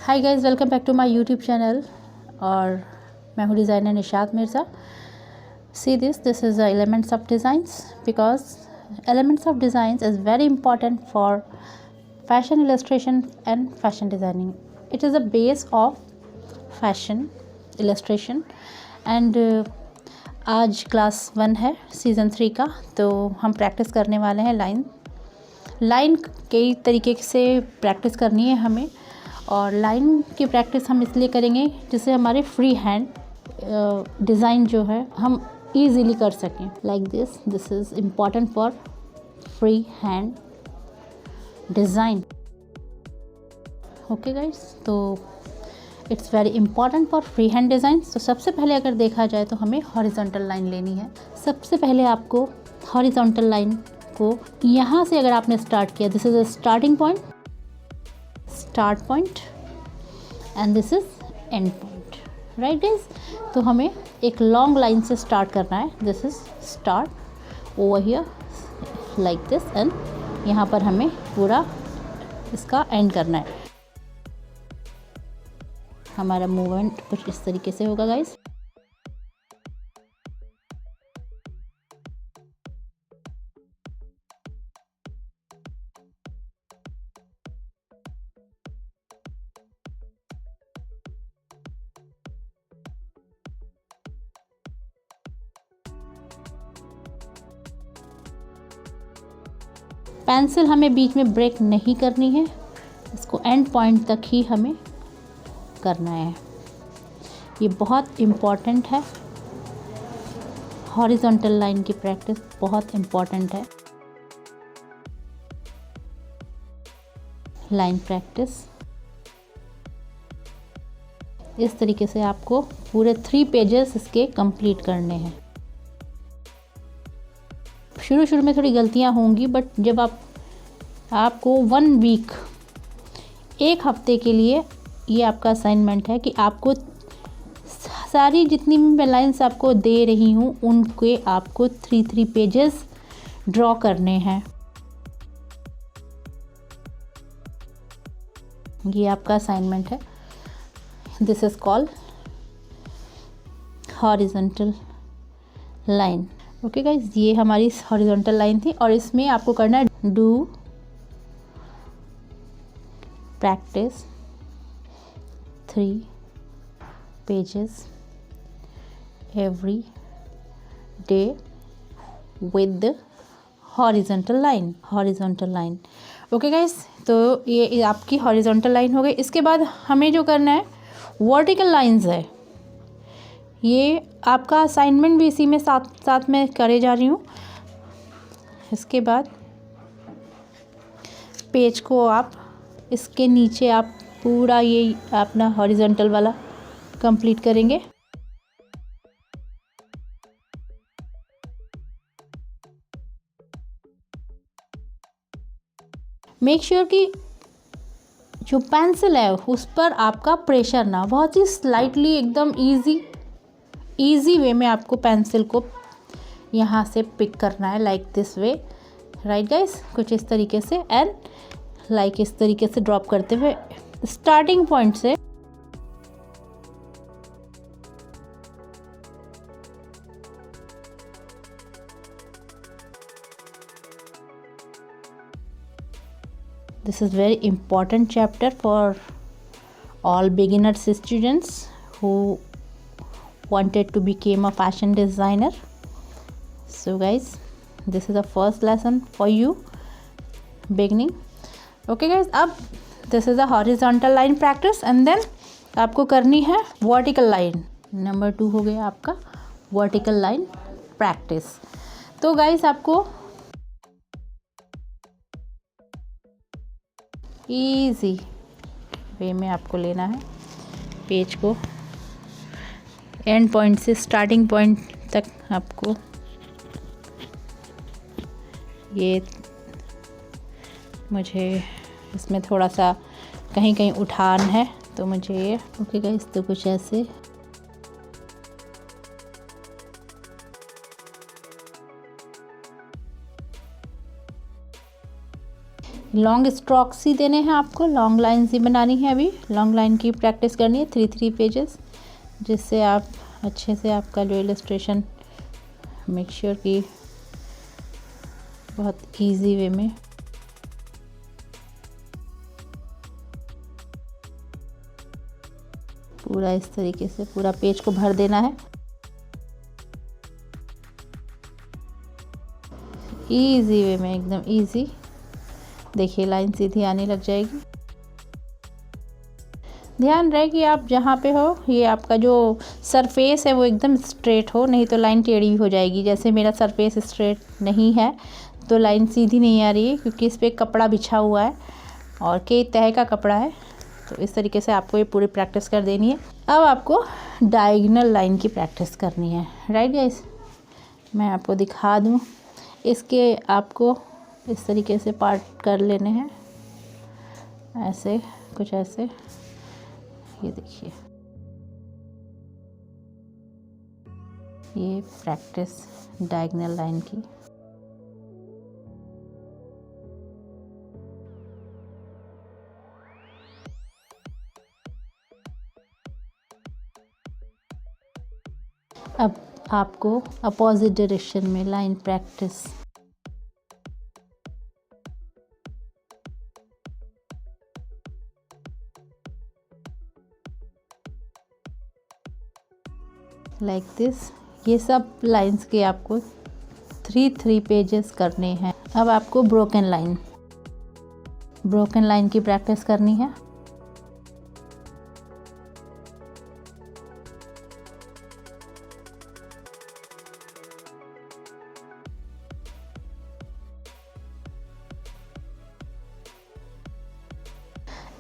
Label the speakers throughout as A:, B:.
A: Hi guys, welcome back to my YouTube channel. और मैं हूँ designer Nishat Mirza. See this is the elements of designs because elements of designs is very important for fashion illustration and fashion designing. It is a base of fashion illustration and आज class 1 है season 3 का. तो हम practice करने वाले हैं line कई तरीके से प्रैक्टिस करनी है हमें. और लाइन की प्रैक्टिस हम इसलिए करेंगे जिससे हमारे फ्री हैंड डिज़ाइन जो है हम इजीली कर सकें. Like this is important for free hand design. Okay guys, तो it's very important for free hand design. तो सबसे पहले अगर देखा जाए तो हमें हॉरिजॉन्टल लाइन लेनी है. सबसे पहले आपको हॉरिजॉन्टल लाइन को यहाँ से अगर आपने स्टार्ट किया, this is a start point and this is and point. Right guys, तो हमें एक लॉन्ग लाइन से स्टार्ट करना है. This is start over here like this and यहाँ पर हमें पूरा इसका एंड करना है. हमारा मूवमेंट कुछ इस तरीके से होगा गाइस. पेंसिल हमें बीच में ब्रेक नहीं करनी है, इसको एंड पॉइंट तक ही हमें करना है. ये बहुत इम्पॉर्टेंट है. हॉरिजॉन्टल लाइन की प्रैक्टिस बहुत इम्पॉर्टेंट है. लाइन प्रैक्टिस इस तरीके से आपको पूरे 3 पेजेस इसके कंप्लीट करने हैं. शुरू में थोड़ी गलतियां होंगी, बट जब आपको 1 वीक, 1 हफ्ते के लिए ये आपका असाइनमेंट है कि आपको सारी जितनी भी मैं लाइन्स आपको दे रही हूँ उनके आपको 3 पेजेस ड्रॉ करने हैं. ये आपका असाइनमेंट है. This is called horizontal line. Okay guys, ये हमारी हॉरिजॉन्टल लाइन थी और इसमें आपको करना है do practice 3 pages every day with horizontal line. Okay guys, तो ये आपकी हॉरिजॉन्टल लाइन हो गई. इसके बाद हमें जो करना है वर्टिकल लाइंस है. ये आपका असाइनमेंट भी इसी में साथ में करे जा रही हूँ. इसके बाद पेज को आप इसके नीचे आप पूरा ये अपना हॉरिजॉन्टल वाला कंप्लीट करेंगे. मेक श्योर कि जो पेंसिल है उस पर आपका प्रेशर ना, बहुत ही स्लाइटली एकदम इजी वे में आपको पेंसिल को यहाँ से पिक करना है. Like this way. Right guys, कुछ इस तरीके से एंड लाइक इस तरीके से ड्रॉप करते हुए स्टार्टिंग पॉइंट से this is very important chapter for all beginners students who wanted to become a fashion designer. So guys, this is the first lesson for you beginning. Okay guys, अब this is a horizontal line practice and then आपको करनी है vertical line. Number 2 हो गया आपका vertical line practice. तो guys, आपको easy way में आपको लेना है पेज को एंड पॉइंट से स्टार्टिंग पॉइंट तक. आपको ये मुझे इसमें थोड़ा सा कहीं उठान है तो मुझे ये ओके गाइस, तो कुछ ऐसे लॉन्ग स्ट्रोक्स ही देने हैं आपको, लॉन्ग लाइन्स ही बनानी है। अभी लॉन्ग लाइन की प्रैक्टिस करनी है, 3 पेजेस, जिससे आप अच्छे से आपका जो इलस्ट्रेशन मेक श्योर कि बहुत इजी वे में पूरा इस तरीके से पूरा पेज को भर देना है। इजी वे में, एकदम इजी। देखिए लाइन सीधी आने लग जाएगी। ध्यान रहे कि आप जहाँ पे हो ये आपका जो सरफेस है वो एकदम स्ट्रेट हो, नहीं तो लाइन टेढ़ी हो जाएगी। जैसे मेरा सरफेस स्ट्रेट नहीं है तो लाइन सीधी नहीं आ रही है, क्योंकि इस पर कपड़ा बिछा हुआ है और कई तह का कपड़ा है। तो इस तरीके से आपको ये पूरी प्रैक्टिस कर देनी है। अब आपको डायगोनल लाइन की प्रैक्टिस करनी है, राइट गाइस। मैं आपको दिखा दूँ, इसके आपको इस तरीके से पार्ट कर लेने हैं, ऐसे कुछ ऐसे। ये देखिए, ये प्रैक्टिस डायगोनल लाइन की। अब आपको अपोजिट डायरेक्शन में लाइन प्रैक्टिस। Like this. ये सब लाइंस के आपको 3 पेजेस करने हैं। अब आपको ब्रोकन लाइन की प्रैक्टिस करनी है।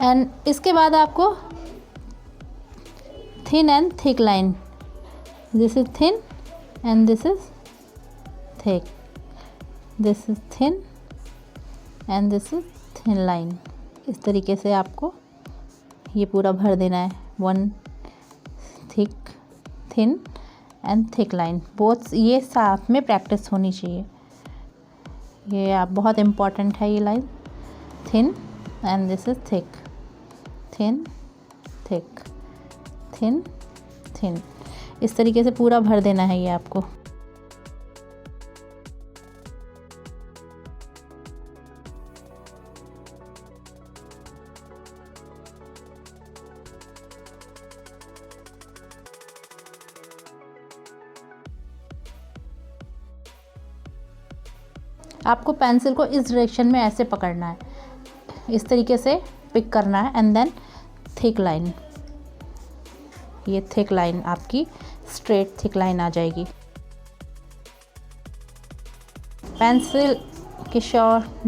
A: एंड इसके बाद आपको thin and thick line, this is thin and this is thick, this is thin and this is thin line. इस तरीके से आपको ये पूरा भर देना है। 1 thick, thin and thick line, both ये साथ में प्रैक्टिस होनी चाहिए। ये आप बहुत इम्पॉर्टेंट है ये line. Thin and this is thick, thin thick, thin thin. इस तरीके से पूरा भर देना है ये आपको। आपको पेंसिल को इस डायरेक्शन में ऐसे पकड़ना है, इस तरीके से पिक करना है एंड देन थिक लाइन। ये थिक लाइन आपकी स्ट्रेट थिक लाइन आ जाएगी। पेंसिल के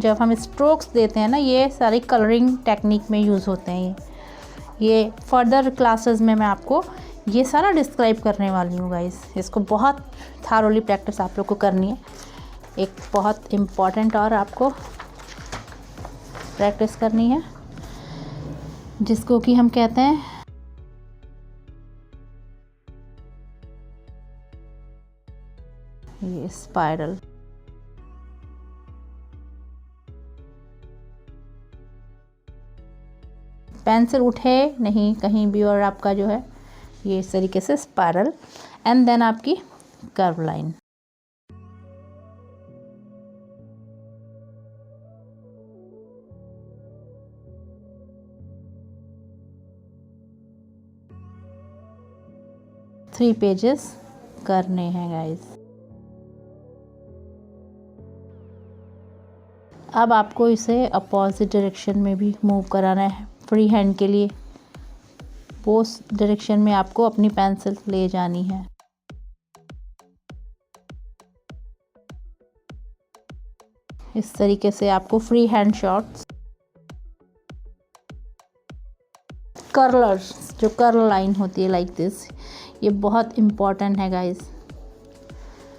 A: जब हम स्ट्रोक्स देते हैं ना, ये सारी कलरिंग टेक्निक में यूज़ होते हैं। ये फर्दर क्लासेस में मैं आपको ये सारा डिस्क्राइब करने वाली हूँ गाइस। इसको बहुत थारोली प्रैक्टिस आप लोग को करनी है। एक बहुत इम्पॉर्टेंट और आपको प्रैक्टिस करनी है, जिसको कि हम कहते हैं ये स्पाइरल। पेंसिल उठे नहीं कहीं भी, और आपका जो है ये इस तरीके से स्पाइरल एंड देन आपकी कर्व लाइन। थ्री पेजेस करने हैं गाइस। अब आपको इसे अपोजिट डायरेक्शन में भी मूव कराना है। फ्री हैंड के लिए पोस्ट डायरेक्शन में आपको अपनी पेंसिल ले जानी है। इस तरीके से आपको फ्री हैंड शॉट्स, कर्लर्स, जो कर्ल लाइन होती है लाइक दिस, ये बहुत इम्पॉर्टेंट है गाइस।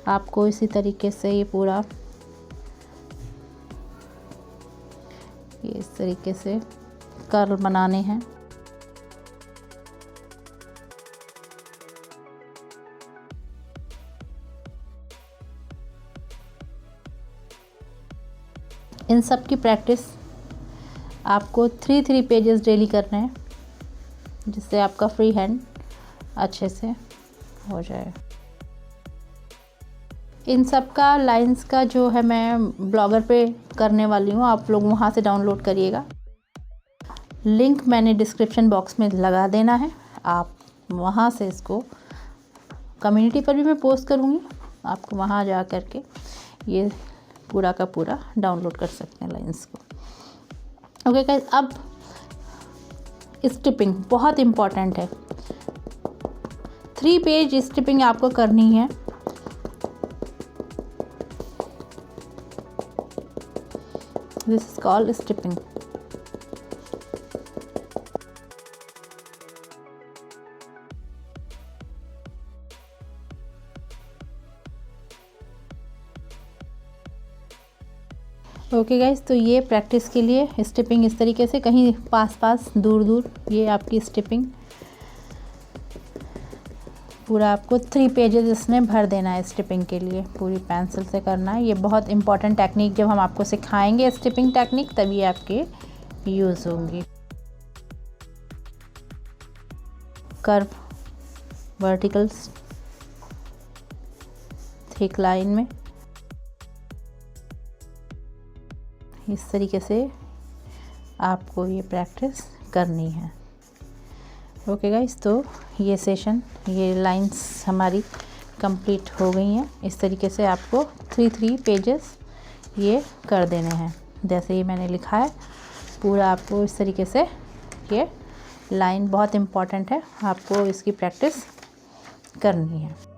A: आपको इसी तरीके से ये पूरा ये इस तरीके से कर्ल बनाने हैं। इन सब की प्रैक्टिस आपको 3 पेजेस डेली करने हैं, जिससे आपका फ्री हैंड अच्छे से हो जाए। इन सब का लाइंस का जो है मैं ब्लॉगर पे करने वाली हूँ, आप लोग वहाँ से डाउनलोड करिएगा। लिंक मैंने डिस्क्रिप्शन बॉक्स में लगा देना है, आप वहाँ से इसको कम्युनिटी पर भी मैं पोस्ट करूँगी, आपको वहाँ जा कर के ये पूरा का पूरा डाउनलोड कर सकते हैं लाइंस को। ओके गाइस, अब स्टिपिंग बहुत इम्पॉर्टेंट है। 3 पेज स्टिपिंग आपको करनी है। This is called stippling. Okay guys, तो ये प्रैक्टिस के लिए स्टिपिंग इस तरीके से, कहीं पास दूर ये आपकी स्टिपिंग पूरा आपको 3 पेजेस इसमें भर देना है। स्टिपिंग के लिए पूरी पेंसिल से करना है। ये बहुत इंपॉर्टेंट टेक्निक जब हम आपको सिखाएंगे स्टिपिंग टेक्निक, तभी आपके यूज़ होंगी। कर्व, वर्टिकल्स, थिक लाइन में इस तरीके से आपको ये प्रैक्टिस करनी है। ओके गाइस, तो ये सेशन, ये लाइंस हमारी कंप्लीट हो गई हैं। इस तरीके से आपको 3 पेजेस ये कर देने हैं, जैसे ये मैंने लिखा है पूरा। आपको इस तरीके से ये लाइन बहुत इम्पॉर्टेंट है, आपको इसकी प्रैक्टिस करनी है।